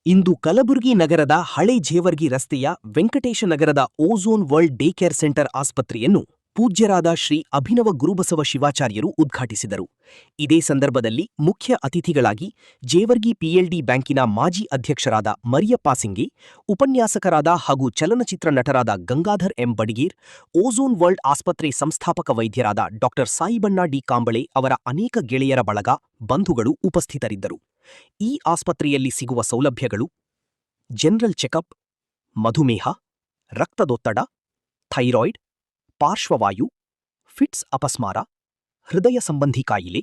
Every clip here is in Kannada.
ಇಂದು ಕಲಬುರಗಿ ನಗರದ ಹಳೆ ಜೇವರ್ಗಿ ರಸ್ತೆಯ ವೆಂಕಟೇಶ ನಗರದ ozone world day care centre ಆಸ್ಪತ್ರೆಯನ್ನು ಪೂಜ್ಯರಾದ ಶ್ರೀ ಅಭಿನವ ಗುರುಬಸವ ಶಿವಾಚಾರ್ಯರು ಉದ್ಘಾಟಿಸಿದರು. ಇದೇ ಸಂದರ್ಭದಲ್ಲಿ ಮುಖ್ಯ ಅತಿಥಿಗಳಾಗಿ ಜೇವರ್ಗಿ ಪಿಎಲ್ಡಿ ಬ್ಯಾಂಕಿನ ಮಾಜಿ ಅಧ್ಯಕ್ಷರಾದ ಮರಿಯಪ್ಪ ಸಿಂಗೆ, ಉಪನ್ಯಾಸಕರಾದ ಹಾಗೂ ಚಲನಚಿತ್ರ ನಟರಾದ Gangadhar M Badiger, ozone world ಆಸ್ಪತ್ರೆ ಸಂಸ್ಥಾಪಕ ವೈದ್ಯರಾದ ಡಾ ಸಾಯಿಬಣ್ಣ ಡಿ ಕಾಂಬಳೆ ಅವರ ಅನೇಕ ಗೆಳೆಯರ ಬಳಗ, ಬಂಧುಗಳು ಉಪಸ್ಥಿತರಿದ್ದರು. ಈ ಆಸ್ಪತ್ರೆಯಲ್ಲಿ ಸಿಗುವ ಸೌಲಭ್ಯಗಳು: ಜನರಲ್ ಚೆಕಪ್, ಮಧುಮೇಹ, ರಕ್ತದೊತ್ತಡ, ಥೈರಾಯ್ಡ್, ಪಾರ್ಶ್ವವಾಯು, ಫಿಟ್ಸ್ ಅಪಸ್ಮಾರ, ಹೃದಯ ಸಂಬಂಧಿ ಕಾಯಿಲೆ,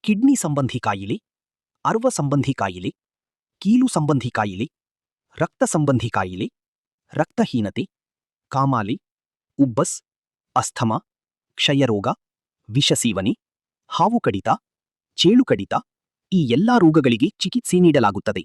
ಕಿಡ್ನಿ ಸಂಬಂಧಿ ಕಾಯಿಲೆ, ಅರ್ವ ಸಂಬಂಧಿ ಕಾಯಿಲೆ, ಕೀಲು ಸಂಬಂಧಿ ಕಾಯಿಲೆ, ರಕ್ತ ಸಂಬಂಧಿ ಕಾಯಿಲೆ, ರಕ್ತಹೀನತೆ, ಕಾಮಾಲೆ, ಉಬ್ಬಸ್, ಅಸ್ಥಮಾ, ಕ್ಷಯರೋಗ, ವಿಷಸೇವನೆ, ಹಾವು ಕಡಿತ, ಚೇಳು ಕಡಿತ ಈ ಎಲ್ಲಾ ರೋಗಗಳಿಗೆ ಚಿಕಿತ್ಸೆ ನೀಡಲಾಗುತ್ತದೆ.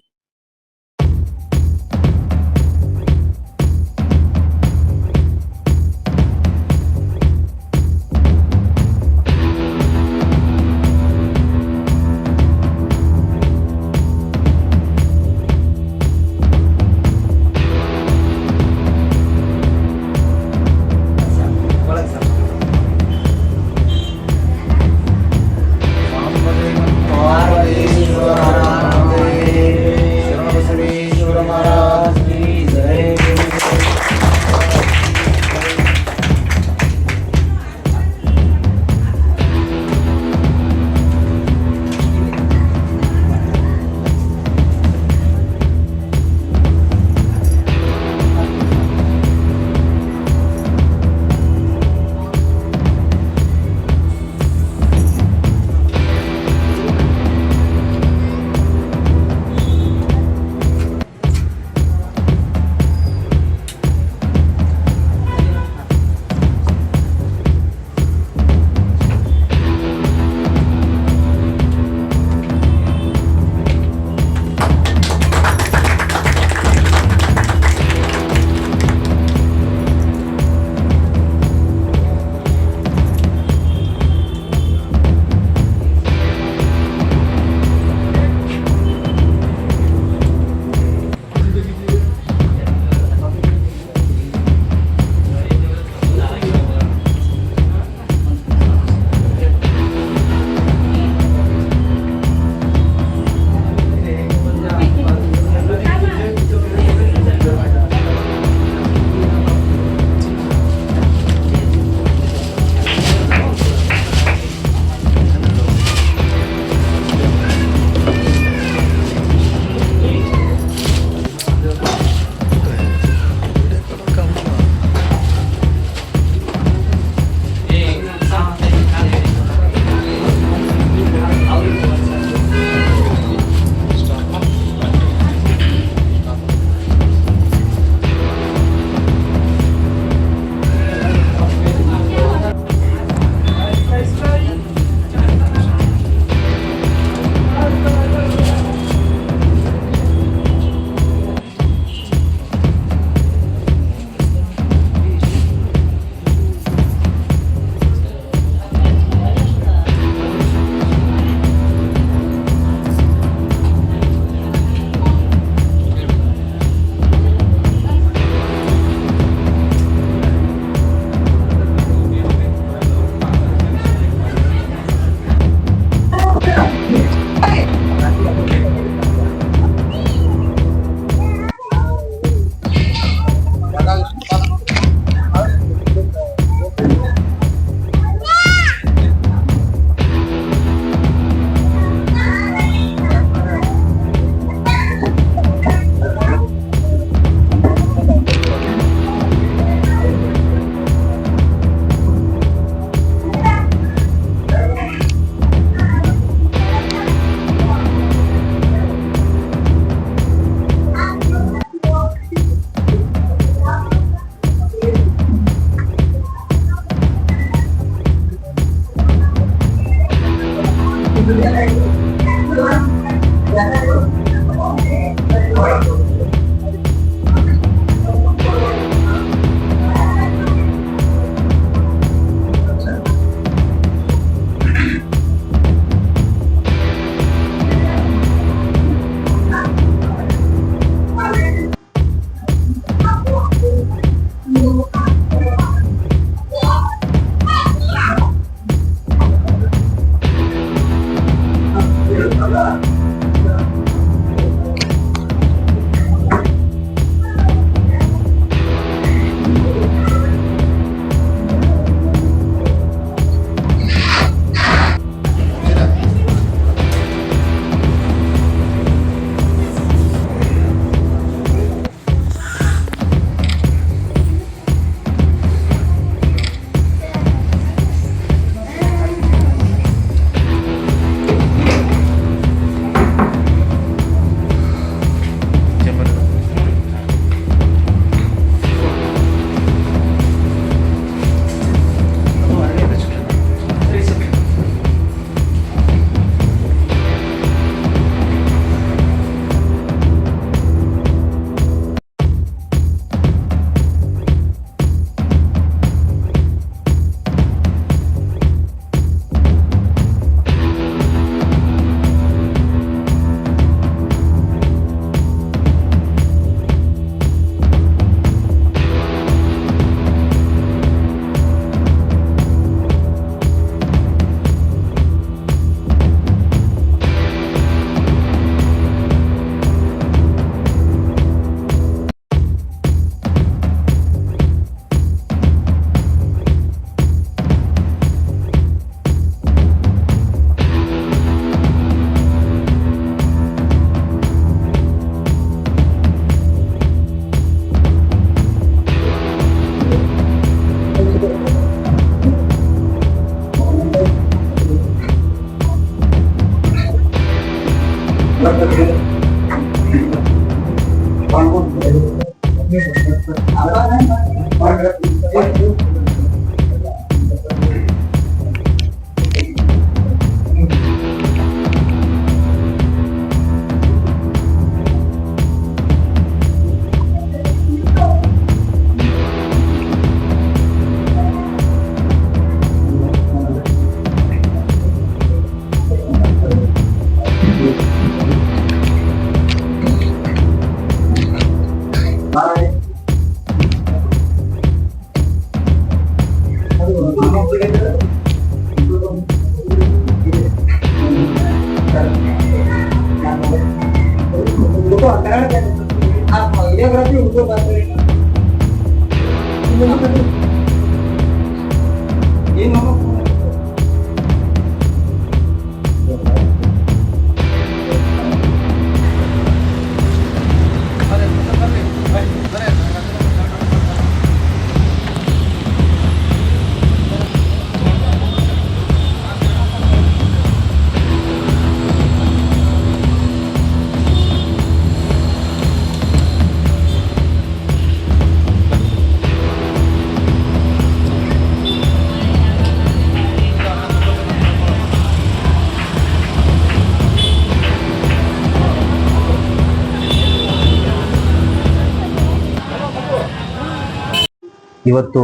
ಇವತ್ತು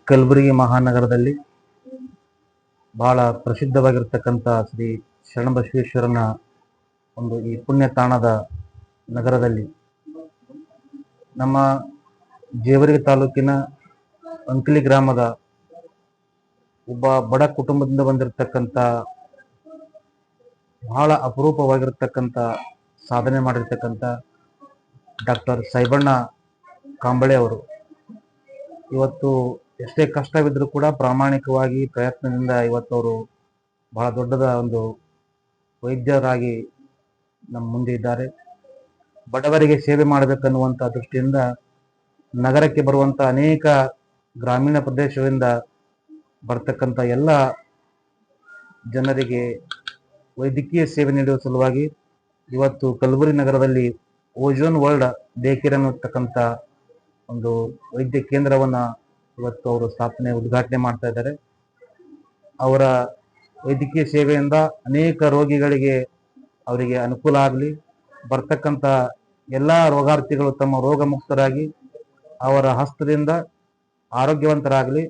ಕಲಬುರಗಿ ಮಹಾನಗರದಲ್ಲಿ ಬಹಳ ಪ್ರಸಿದ್ಧವಾಗಿರ್ತಕ್ಕಂಥ ಶ್ರೀ ಶರಣಬಸವೇಶ್ವರನ ಒಂದು ಈ ಪುಣ್ಯ ತಾಣದ ನಗರದಲ್ಲಿ ನಮ್ಮ ಜೇವರ್ಗಿ ತಾಲೂಕಿನ ಅಂಕಲಿ ಗ್ರಾಮದ ಒಬ್ಬ ಬಡ ಕುಟುಂಬದಿಂದ ಬಂದಿರತಕ್ಕಂಥ ಬಹಳ ಅಪರೂಪವಾಗಿರ್ತಕ್ಕಂಥ ಸಾಧನೆ ಮಾಡಿರ್ತಕ್ಕಂಥ ಡಾಕ್ಟರ್ ಸೈಬಣ್ಣ ಕಾಂಬಳೆ ಅವರು ಇವತ್ತು ಎಷ್ಟೇ ಕಷ್ಟವಿದ್ರೂ ಕೂಡ ಪ್ರಾಮಾಣಿಕವಾಗಿ ಪ್ರಯತ್ನದಿಂದ ಇವತ್ತು ಅವರು ಬಹಳ ದೊಡ್ಡದ ಒಂದು ವೈದ್ಯರಾಗಿ ನಮ್ಮ ಮುಂದೆ ಇದ್ದಾರೆ. ಬಡವರಿಗೆ ಸೇವೆ ಮಾಡಬೇಕನ್ನುವಂಥ ದೃಷ್ಟಿಯಿಂದ ನಗರಕ್ಕೆ ಬರುವಂಥ ಅನೇಕ ಗ್ರಾಮೀಣ ಪ್ರದೇಶದಿಂದ ಬರ್ತಕ್ಕಂಥ ಎಲ್ಲ ಜನರಿಗೆ ವೈದ್ಯಕೀಯ ಸೇವೆ ನೀಡುವ ಸಲುವಾಗಿ ಇವತ್ತು ಕಲಬುರಗಿ ನಗರದಲ್ಲಿ ಓಜೋನ್ ವರ್ಲ್ಡ್ ಡೇ ಕೇರ್ ಅನ್ನತಕ್ಕಂಥ ಒಂದು ವೈದ್ಯ ಕೇಂದ್ರವನ್ನ ಇವತ್ತು ಅವರು ಉದ್ಘಾಟನೆ ಮಾಡ್ತಾ ಇದ್ದಾರೆ. ಅವರ ವೈದ್ಯಕೀಯ ಸೇವೆಯಿಂದ ಅನೇಕ ರೋಗಿಗಳಿಗೆ ಅವರಿಗೆ ಅನುಕೂಲ ಆಗಲಿ, ಬರ್ತಕ್ಕಂಥ ಎಲ್ಲ ರೋಗಾರ್ಥಿಗಳು ತಮ್ಮ ರೋಗ ಮುಕ್ತರಾಗಿ ಅವರ ಹಸ್ತದಿಂದ ಆರೋಗ್ಯವಂತರಾಗಲಿ.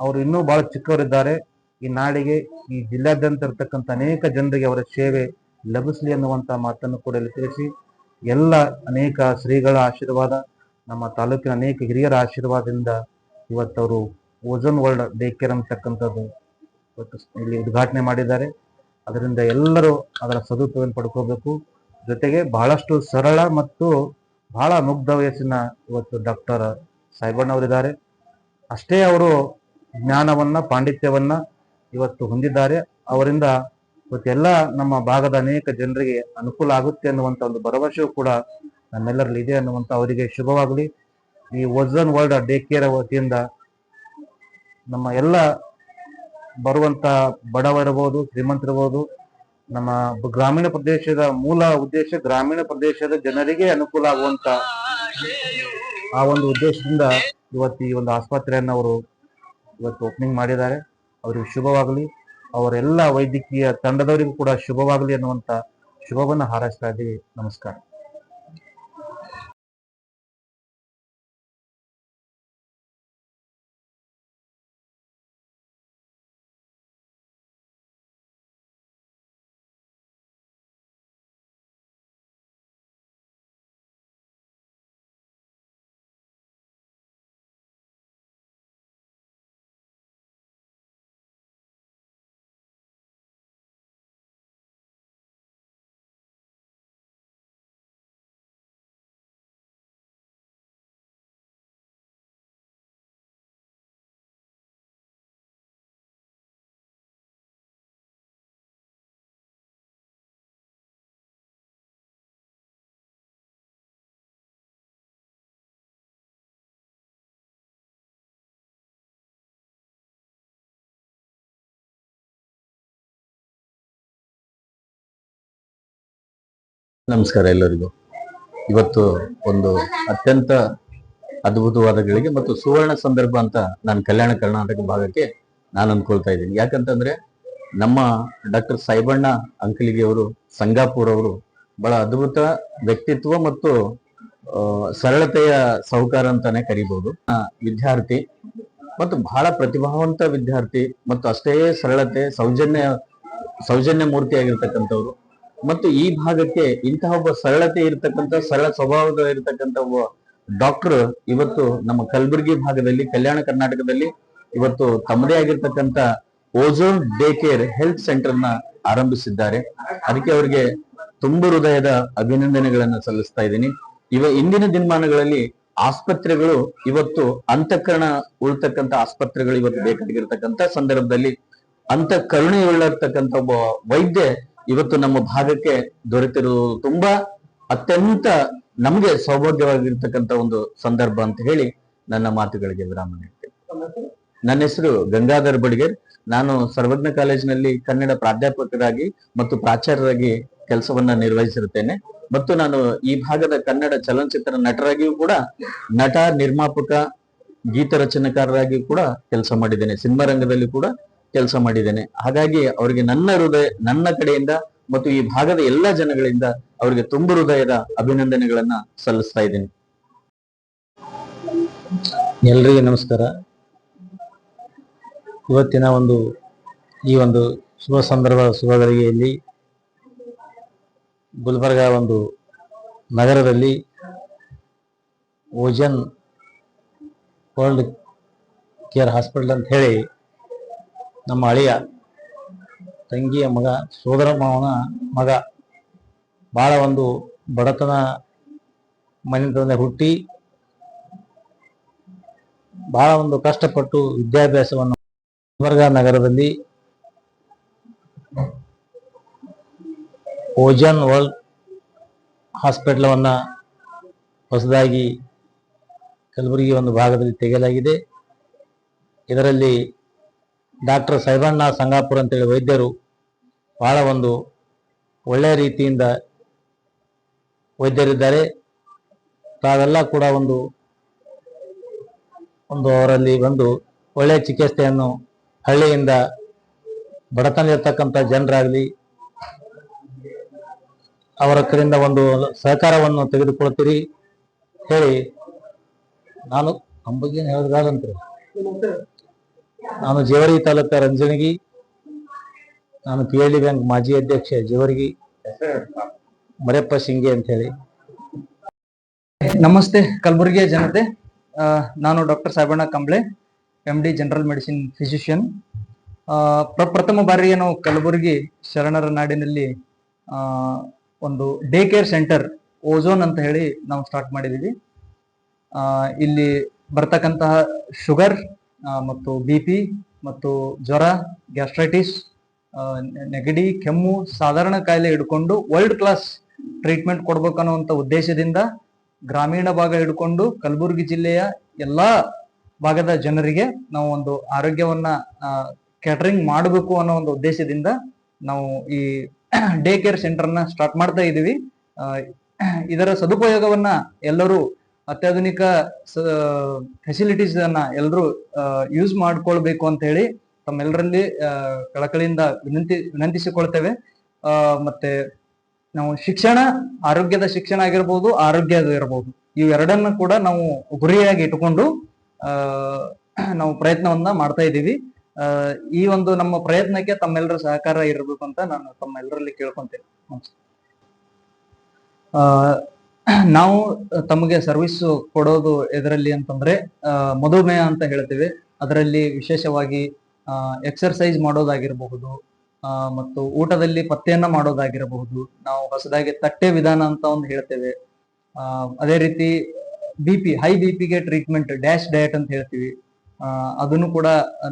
ಅವರು ಇನ್ನೂ ಬಹಳ ಚಿಕ್ಕವರಿದ್ದಾರೆ. ಈ ನಾಡಿಗೆ, ಈ ಜಿಲ್ಲಾದ್ಯಂತ ಇರತಕ್ಕಂಥ ಅನೇಕ ಜನರಿಗೆ ಅವರ ಸೇವೆ ಲಭಿಸಲಿ ಅನ್ನುವಂಥ ಮಾತನ್ನು ಕೂಡ ಇಲ್ಲಿ ತಿಳಿಸಿ, ಎಲ್ಲ ಅನೇಕ ಶ್ರೀಗಳ ಆಶೀರ್ವಾದ, ನಮ್ಮ ತಾಲೂಕಿನ ಅನೇಕ ಹಿರಿಯರ ಆಶೀರ್ವಾದದಿಂದ ಇವತ್ತವರು ಓಜೋನ್ ವರ್ಲ್ಡ್ ಡೇ ಕೇರ್ ಅಂತಕ್ಕಂಥದ್ದು ಇವತ್ತು ಇಲ್ಲಿ ಉದ್ಘಾಟನೆ ಮಾಡಿದ್ದಾರೆ. ಅದರಿಂದ ಎಲ್ಲರೂ ಅದರ ಸದುಪಯೋಗ ಪಡ್ಕೋಬೇಕು. ಜೊತೆಗೆ ಬಹಳಷ್ಟು ಸರಳ ಮತ್ತು ಬಹಳ ಮುಗ್ಧ ವಯಸ್ಸಿನ ಇವತ್ತು ಡಾಕ್ಟರ್ ಸಾಯಿಬಣ್ಣ ಅವರಿದ್ದಾರೆ. ಅಷ್ಟೇ ಅವರು ಜ್ಞಾನವನ್ನ, ಪಾಂಡಿತ್ಯವನ್ನ ಇವತ್ತು ಹೊಂದಿದ್ದಾರೆ. ಅವರಿಂದ ಇವತ್ತೆಲ್ಲ ನಮ್ಮ ಭಾಗದ ಅನೇಕ ಜನರಿಗೆ ಅನುಕೂಲ ಆಗುತ್ತೆ ಅನ್ನುವಂಥ ಒಂದು ಭರವಸೆಯೂ ಕೂಡ ನಮ್ಮೆಲ್ಲರಲ್ಲಿ ಇದೆ ಅನ್ನುವಂಥ ಅವರಿಗೆ ಶುಭವಾಗಲಿ. ಈ ಓಜೋನ್ ವರ್ಲ್ಡ್ ಡೇ ಕೇರ್ ವತಿಯಿಂದ ನಮ್ಮ ಎಲ್ಲ ಬರುವಂತ ಬಡವರಿರ್ಬೋದು, ಶ್ರೀಮಂತರಿರ್ಬೋದು, ನಮ್ಮ ಗ್ರಾಮೀಣ ಪ್ರದೇಶದ ಮೂಲ ಉದ್ದೇಶ ಗ್ರಾಮೀಣ ಪ್ರದೇಶದ ಜನರಿಗೆ ಅನುಕೂಲ ಆಗುವಂತ ಆ ಒಂದು ಉದ್ದೇಶದಿಂದ ಇವತ್ತು ಈ ಒಂದು ಆಸ್ಪತ್ರೆಯನ್ನು ಅವರು ಇವತ್ತು ಓಪನಿಂಗ್ ಮಾಡಿದ್ದಾರೆ. ಅವರಿಗೆ ಶುಭವಾಗಲಿ. ಅವರೆಲ್ಲ ವೈದ್ಯಕೀಯ ತಂಡದವರಿಗೂ ಕೂಡ ಶುಭವಾಗಲಿ ಅನ್ನುವಂತ ಶುಭವನ್ನು ಹಾರೈಸ್ತಾ ಇದ್ದೀವಿ. ನಮಸ್ಕಾರ. ನಮಸ್ಕಾರ ಎಲ್ಲರಿಗೂ. ಇವತ್ತು ಒಂದು ಅತ್ಯಂತ ಅದ್ಭುತವಾದ ಗಳಿಗೆ ಮತ್ತು ಸುವರ್ಣ ಸಂದರ್ಭ ಅಂತ ನಾನು ಕಲ್ಯಾಣ ಕರ್ನಾಟಕ ಭಾಗಕ್ಕೆ ನಾನು ಅನ್ಕೊಳ್ತಾ ಇದ್ದೀನಿ. ಯಾಕಂತಂದ್ರೆ ನಮ್ಮ ಡಾಕ್ಟರ್ ಸಾಯಿಬಣ್ಣ ಅಂಕಲಿಗೆ ಅವರು ಸಂಗಾಪುರ್ ಅವರು ಬಹಳ ಅದ್ಭುತ ವ್ಯಕ್ತಿತ್ವ ಮತ್ತು ಸರಳತೆಯ ಸಾಹುಕಾರ ಅಂತಾನೆ ಕರಿಬಹುದು. ವಿದ್ಯಾರ್ಥಿ ಮತ್ತು ಬಹಳ ಪ್ರತಿಭಾವಂತ ವಿದ್ಯಾರ್ಥಿ ಮತ್ತು ಅಷ್ಟೇ ಸರಳತೆ ಸೌಜನ್ಯ ಮೂರ್ತಿ ಆಗಿರ್ತಕ್ಕಂಥವ್ರು ಮತ್ತು ಈ ಭಾಗಕ್ಕೆ ಇಂತಹ ಒಬ್ಬ ಸರಳತೆ ಇರತಕ್ಕಂಥ ಸರಳ ಸ್ವಭಾವದ ಇರತಕ್ಕಂಥ ಒಬ್ಬ ಡಾಕ್ಟರ್ ಇವತ್ತು ನಮ್ಮ ಕಲಬುರಗಿ ಭಾಗದಲ್ಲಿ ಕಲ್ಯಾಣ ಕರ್ನಾಟಕದಲ್ಲಿ ಇವತ್ತು ತಮ್ಮದೇ ಆಗಿರ್ತಕ್ಕಂಥ ozone day care health centre ನ ಆರಂಭಿಸಿದ್ದಾರೆ. ಅದಕ್ಕೆ ಅವರಿಗೆ ತುಂಬ ಹೃದಯದ ಅಭಿನಂದನೆಗಳನ್ನ ಸಲ್ಲಿಸ್ತಾ ಇದ್ದೀನಿ. ಇಂದಿನ ದಿನಮಾನಗಳಲ್ಲಿ ಆಸ್ಪತ್ರೆಗಳು ಇವತ್ತು ಅಂತಃಕರಣ ಉಳ್ತಕ್ಕಂಥ ಆಸ್ಪತ್ರೆಗಳು ಇವತ್ತು ಬೇಕಾಗಿರ್ತಕ್ಕಂಥ ಸಂದರ್ಭದಲ್ಲಿ ಅಂತ ಕರುಣೆಯುಳ್ಳಿರ್ತಕ್ಕಂಥ ಒಬ್ಬ ವೈದ್ಯ ಇವತ್ತು ನಮ್ಮ ಭಾಗಕ್ಕೆ ದೊರೆತಿರುವುದು ತುಂಬಾ ಅತ್ಯಂತ ನಮ್ಗೆ ಸೌಭಾಗ್ಯವಾಗಿರ್ತಕ್ಕಂಥ ಒಂದು ಸಂದರ್ಭ ಅಂತ ಹೇಳಿ ನನ್ನ ಮಾತುಗಳಿಗೆ ವಿರಾಮ ನೀಡ್ತೇನೆ. ನನ್ನ ಹೆಸರು ಗಂಗಾಧರ್ ಬಡಿಗೇರ್. ನಾನು ಸರ್ವಜ್ಞ ಕಾಲೇಜಿನಲ್ಲಿ ಕನ್ನಡ ಪ್ರಾಧ್ಯಾಪಕರಾಗಿ ಮತ್ತು ಪ್ರಾಚಾರ್ಯರಾಗಿ ಕೆಲಸವನ್ನ ನಿರ್ವಹಿಸಿರುತ್ತೇನೆ ಮತ್ತು ನಾನು ಈ ಭಾಗದ ಕನ್ನಡ ಚಲನಚಿತ್ರ ನಟರಾಗಿಯೂ ಕೂಡ ನಟ, ನಿರ್ಮಾಪಕ, ಗೀತ ರಚನೆಕಾರರಾಗಿಯೂ ಕೂಡ ಕೆಲಸ ಮಾಡಿದ್ದೇನೆ. ಸಿನಿಮಾ ರಂಗದಲ್ಲಿ ಕೂಡ ಕೆಲಸ ಮಾಡಿದ್ದೇನೆ. ಹಾಗಾಗಿ ಅವರಿಗೆ ನನ್ನ ಕಡೆಯಿಂದ ಮತ್ತು ಈ ಭಾಗದ ಎಲ್ಲ ಜನಗಳಿಂದ ಅವರಿಗೆ ತುಂಬ ಹೃದಯದ ಅಭಿನಂದನೆಗಳನ್ನ ಸಲ್ಲಿಸ್ತಾ ಇದ್ದೀನಿ. ಎಲ್ರಿಗೂ ನಮಸ್ಕಾರ. ಇವತ್ತಿನ ಈ ಒಂದು ಶುಭ ಗಳಿಗೆಯಲ್ಲಿ ಗುಲ್ಬರ್ಗಾ ಒಂದು ನಗರದಲ್ಲಿ ಓಜನ್ ವರ್ಲ್ಡ್ ಕೇರ್ ಹಾಸ್ಪಿಟಲ್ ಅಂತ ಹೇಳಿ ನಮ್ಮ ಅಳಿಯ ತಂಗಿಯ ಮಗ, ಸೋದರ ಮಾವನ ಮಗ, ಬಹಳ ಒಂದು ಬಡತನ ಮನೆತನದ ಹುಟ್ಟಿ ಬಹಳ ಒಂದು ಕಷ್ಟಪಟ್ಟು ವಿದ್ಯಾಭ್ಯಾಸವನ್ನು ಗುಲ್ಬರ್ಗಾ ನಗರದಲ್ಲಿ ಓಜನ್ ವರ್ಲ್ಡ್ ಹಾಸ್ಪಿಟಲವನ್ನು ಹೊಸದಾಗಿ ಕಲಬುರಗಿ ಒಂದು ಭಾಗದಲ್ಲಿ ತೆಗೆಯಲಾಗಿದೆ. ಇದರಲ್ಲಿ ಡಾಕ್ಟರ್ ಸಾಯಿಬಣ್ಣ ಸಂಗಾಪುರ್ ಅಂತೇಳಿ ವೈದ್ಯರು ಬಹಳ ಒಂದು ಒಳ್ಳೆಯ ರೀತಿಯಿಂದ ವೈದ್ಯರಿದ್ದಾರೆ. ತಾವೆಲ್ಲ ಕೂಡ ಒಂದು ಅವರಲ್ಲಿ ಒಳ್ಳೆಯ ಚಿಕಿತ್ಸೆಯನ್ನು ಹಳ್ಳಿಯಿಂದ ಬಡತನ ಇರತಕ್ಕಂಥ ಜನರಾಗಲಿ ಅವರ ಕಡೆಯಿಂದ ಒಂದು ಸಹಕಾರವನ್ನು ತೆಗೆದುಕೊಳ್ತೀರಿ ಹೇಳಿ ನಾನು ನಮ್ಮ ಬಗ್ಗೆ ಹೇಳಿದ್ರಂತ್ರಿ. ನಾನು ಜೇವರ್ಗಿ ತಾಲೂಕ ರಂಜಣಗಿ, ನಾನು PLD ಬ್ಯಾಂಕ್ ಮಾಜಿ ಅಧ್ಯಕ್ಷ ಜೇವರ್ಗಿ, ಮರೆಪ್ಪ ಶಿಂಗೆ ಅಂತ ಹೇಳಿ. ನಮಸ್ತೆ ಕಲಬುರಗಿಯ ಜನತೆ. ನಾನು doctor Saibanna Kamble, MD general medicine physician. ಪ್ರಥಮ ಬಾರಿಗೆ ನಾವು ಕಲಬುರಗಿ ಶರಣರ ನಾಡಿನಲ್ಲಿ ಒಂದು ಡೇ ಕೇರ್ ಸೆಂಟರ್ ಓಝೋನ್ ಅಂತ ಹೇಳಿ ನಾವು ಸ್ಟಾರ್ಟ್ ಮಾಡಿದೀವಿ. ಇಲ್ಲಿ ಬರ್ತಕ್ಕಂತಹ ಶುಗರ್ ಮತ್ತು BP ಮತ್ತು ಜ್ವರ, ಗ್ಯಾಸ್ಟ್ರೈಟಿಸ್, ನೆಗಡಿ, ಕೆಮ್ಮು, ಸಾಧಾರಣ ಕಾಯಿಲೆ ಹಿಡ್ಕೊಂಡು ವರ್ಲ್ಡ್ ಕ್ಲಾಸ್ ಟ್ರೀಟ್ಮೆಂಟ್ ಕೊಡ್ಬೇಕನ್ನುವಂತ ಉದ್ದೇಶದಿಂದ ಗ್ರಾಮೀಣ ಭಾಗ ಹಿಡ್ಕೊಂಡು ಕಲಬುರಗಿ ಜಿಲ್ಲೆಯ ಎಲ್ಲಾ ಭಾಗದ ಜನರಿಗೆ ನಾವು ಒಂದು ಆರೋಗ್ಯವನ್ನ ಕ್ಯಾಟರಿಂಗ್ ಮಾಡಬೇಕು ಅನ್ನೋ ಒಂದು ಉದ್ದೇಶದಿಂದ ನಾವು ಈ ಡೇ ಕೇರ್ ಸೆಂಟರ್ನ ಸ್ಟಾರ್ಟ್ ಮಾಡ್ತಾ ಇದ್ದೀವಿ. ಇದರ ಸದುಪಯೋಗವನ್ನ ಎಲ್ಲರೂ ಅತ್ಯಾಧುನಿಕ ಫೆಸಿಲಿಟೀಸ್ ಅನ್ನ ಎಲ್ಲರೂ ಯೂಸ್ ಮಾಡ್ಕೊಳ್ಬೇಕು ಅಂತ ಹೇಳಿ ತಮ್ಮೆಲ್ಲರಲ್ಲಿ ಕಳಕಳಿಯಿಂದ ವಿನಂತಿಸಿಕೊಳ್ತೇವೆ. ಮತ್ತೆ ನಾವು ಶಿಕ್ಷಣ, ಆರೋಗ್ಯದ ಶಿಕ್ಷಣ ಆಗಿರ್ಬೋದು, ಆರೋಗ್ಯದ ಇರಬಹುದು, ಇವೆರಡನ್ನ ಕೂಡ ನಾವು ಗುರಿಯಾಗಿ ಇಟ್ಟುಕೊಂಡು ನಾವು ಪ್ರಯತ್ನವನ್ನ ಮಾಡ್ತಾ ಇದ್ದೀವಿ. ಈ ಒಂದು ನಮ್ಮ ಪ್ರಯತ್ನಕ್ಕೆ ತಮ್ಮೆಲ್ಲರ ಸಹಕಾರ ಇರಬೇಕು ಅಂತ ನಾನು ತಮ್ಮೆಲ್ಲರಲ್ಲಿ ಕೇಳ್ಕೊಂತೇನೆ. ನಾವು ತಮಗೆ ಸರ್ವಿಸ್ ಕೊಡೋದು ಎದರಲ್ಲಿ ಅಂತಂದ್ರೆ ಮಧುಮೇಹ ಅಂತ ಹೇಳ್ತೇವೆ. ಅದರಲ್ಲಿ ವಿಶೇಷವಾಗಿ ಎಕ್ಸರ್ಸೈಸ್ ಮಾಡೋದಾಗಿರಬಹುದು ಮತ್ತು ಊಟದಲ್ಲಿ ಪಥ್ಯನ್ನ ಮಾಡೋದಾಗಿರಬಹುದು. ನಾವು ಹೊಸದಾಗಿ ತಟ್ಟೆ ವಿಧಾನ ಅಂತ ಒಂದು ಹೇಳ್ತೇವೆ. ಅದೇ ರೀತಿ ಹೈ ಬಿಪಿಗೆ ಟ್ರೀಟ್ಮೆಂಟ್ ಡ್ಯಾಶ್ ಡಯಟ್ ಅಂತ ಹೇಳ್ತೀವಿ, ಅದನ್ನು ಕೂಡ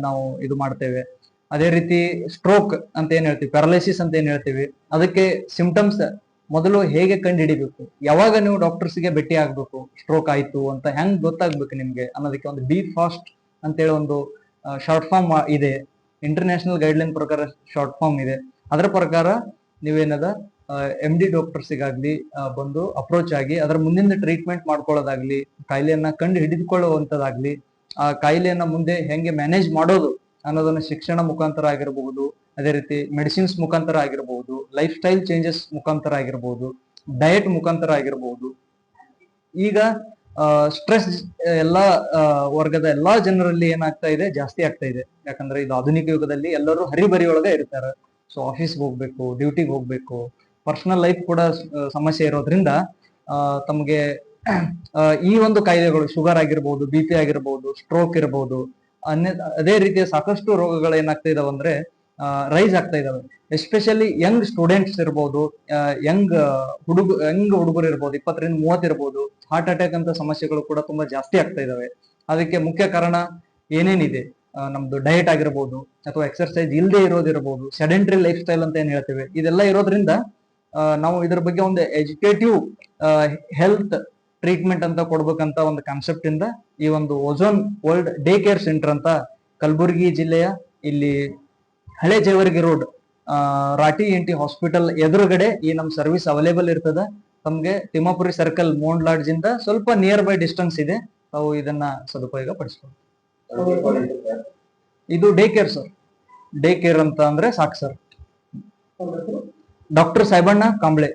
ನಾವು ಇದು ಮಾಡ್ತೇವೆ. ಅದೇ ರೀತಿ ಸ್ಟ್ರೋಕ್ ಅಂತ ಏನ್ ಹೇಳ್ತೀವಿ, ಪ್ಯಾರಲೈಸಿಸ್ ಅಂತ ಏನ್ ಹೇಳ್ತೀವಿ, ಅದಕ್ಕೆ ಸಿಂಪ್ಟಮ್ಸ್ ಮೊದಲು ಹೇಗೆ ಕಂಡು ಹಿಡಿಬೇಕು, ಯಾವಾಗ ನೀವು ಡಾಕ್ಟರ್ಸ್ಗೆ ಭೇಟಿ ಆಗ್ಬೇಕು, ಸ್ಟ್ರೋಕ್ ಆಯ್ತು ಅಂತ ಹೆಂಗ್ ಗೊತ್ತಾಗ್ಬೇಕು ನಿಮ್ಗೆ ಅನ್ನೋದಕ್ಕೆ ಒಂದು ಬಿ ಫಾಸ್ಟ್ ಅಂತೇಳಿ ಒಂದು ಶಾರ್ಟ್ ಫಾರ್ಮ್ ಇದೆ. ಇಂಟರ್ನ್ಯಾಷನಲ್ ಗೈಡ್ಲೈನ್ ಪ್ರಕಾರ ಶಾರ್ಟ್ ಫಾರ್ಮ್ ಇದೆ. ಅದರ ಪ್ರಕಾರ ನೀವೇನದ MD ಡಾಕ್ಟರ್ಸಿಗಾಗ್ಲಿ ಬಂದು ಅಪ್ರೋಚ್ ಆಗಿ ಅದರ ಮುಂದಿನ ಟ್ರೀಟ್ಮೆಂಟ್ ಮಾಡ್ಕೊಳ್ಳೋದಾಗ್ಲಿ, ಕಾಯಿಲೆಯನ್ನ ಕಂಡು ಹಿಡಿದುಕೊಳ್ಳುವಂತದಾಗ್ಲಿ, ಆ ಕಾಯಿಲೆಯನ್ನ ಮುಂದೆ ಹೆಂಗೆ ಮ್ಯಾನೇಜ್ ಮಾಡೋದು ಅನ್ನೋದನ್ನ ಶಿಕ್ಷಣ ಮುಖಾಂತರ ಆಗಿರಬಹುದು, ಅದೇ ರೀತಿ ಮೆಡಿಸಿನ್ಸ್ ಮುಖಾಂತರ ಆಗಿರಬಹುದು, ಲೈಫ್ ಸ್ಟೈಲ್ ಚೇಂಜಸ್ ಮುಖಾಂತರ ಆಗಿರಬಹುದು, ಡಯಟ್ ಮುಖಾಂತರ ಆಗಿರಬಹುದು. ಈಗ ಸ್ಟ್ರೆಸ್ ಎಲ್ಲಾ ವರ್ಗದ ಎಲ್ಲಾ ಜನರಲ್ಲಿ ಏನಾಗ್ತಾ ಇದೆ, ಜಾಸ್ತಿ ಆಗ್ತಾ ಇದೆ. ಯಾಕಂದ್ರೆ ಇದು ಆಧುನಿಕ ಯುಗದಲ್ಲಿ ಎಲ್ಲರೂ ಹರಿಬರಿ ಒಳಗೆ ಇರ್ತಾರೆ. ಸೊ ಆಫೀಸ್ಗೆ ಹೋಗ್ಬೇಕು, ಡ್ಯೂಟಿಗೆ ಹೋಗ್ಬೇಕು, ಪರ್ಸನಲ್ ಲೈಫ್ ಕೂಡ ಸಮಸ್ಯೆ ಇರೋದ್ರಿಂದ ತಮಗೆ ಈ ಒಂದು ಕಾಯಿಲೆಗಳು, ಶುಗರ್ ಆಗಿರ್ಬೋದು, BP ಆಗಿರ್ಬೋದು, ಸ್ಟ್ರೋಕ್ ಇರಬಹುದು, ಅದೇ ರೀತಿಯ ಸಾಕಷ್ಟು ರೋಗಗಳು ಏನಾಗ್ತಾ ಇದಾವೆ ಅಂದ್ರೆ ರೈಸ್ ಆಗ್ತಾ ಇದಾವೆ. ಎಸ್ಪೆಷಲಿ ಯಂಗ್ ಸ್ಟೂಡೆಂಟ್ಸ್ ಇರ್ಬೋದು, ಯಂಗ್ ಹುಡುಗರು ಇರ್ಬೋದು, 20 ರಿಂದ 30 ಇರ್ಬೋದು, ಹಾರ್ಟ್ ಅಟ್ಯಾಕ್ ಅಂತ ಸಮಸ್ಯೆಗಳು ಕೂಡ ತುಂಬಾ ಜಾಸ್ತಿ ಆಗ್ತಾ ಇದಾವೆ. ಅದಕ್ಕೆ ಮುಖ್ಯ ಕಾರಣ ಏನೇನಿದೆ, ನಮ್ದು ಡಯಟ್ ಆಗಿರ್ಬೋದು, ಅಥವಾ ಎಕ್ಸರ್ಸೈಸ್ ಇಲ್ಲದೆ ಇರೋದಿರ್ಬೋದು, ಸೆಡೆಂಟರಿ ಲೈಫ್ ಸ್ಟೈಲ್ ಅಂತ ಏನ್ ಹೇಳ್ತೇವೆ, ಇದೆಲ್ಲ ಇರೋದ್ರಿಂದ ನಾವು ಇದ್ರ ಬಗ್ಗೆ ಒಂದು ಎಜುಕೇಟಿವ್ ಹೆಲ್ತ್ ಟ್ರೀಟ್ಮೆಂಟ್ ಅಂತ ಕೊಡ್ಬೇಕಂತ ಒಂದು ಕಾನ್ಸೆಪ್ಟ್ ಇಂದ ಈ ಒಂದು ozone world day care centre ಅಂತ ಕಲಬುರಗಿ ಜಿಲ್ಲೆಯ ಇಲ್ಲಿ ಹಳೆ ಜೇವರ್ಗಿ ರೋಡ್ ರಾಟಿ NT ಹಾಸ್ಪಿಟಲ್ ಎದುರುಗಡೆ ಈ ನಮ್ ಸರ್ವಿಸ್ ಅವೈಲೇಬಲ್ ಇರ್ತದ. ತಮ್ಗೆ ತಿಮ್ಮಾಪುರಿ ಸರ್ಕಲ್ ಮೋಂಡ್ ಲಾಡ್ಜ್ ಇಂದ ಸ್ವಲ್ಪ ನಿಯರ್ ಬೈ ಡಿಸ್ಟೆನ್ಸ್ ಇದೆ. ತಾವು ಇದನ್ನ ಸದುಪಯೋಗ ಪಡಿಸ್ಬೋದು. ಇದು day care sir. Day care ಅಂತ ಅಂದ್ರೆ ಸಾಕು ಸರ್. ಡಾಕ್ಟರ್ ಸಾಹೇಬಣ್ಣ ಕಾಂಬ್ಳೆ.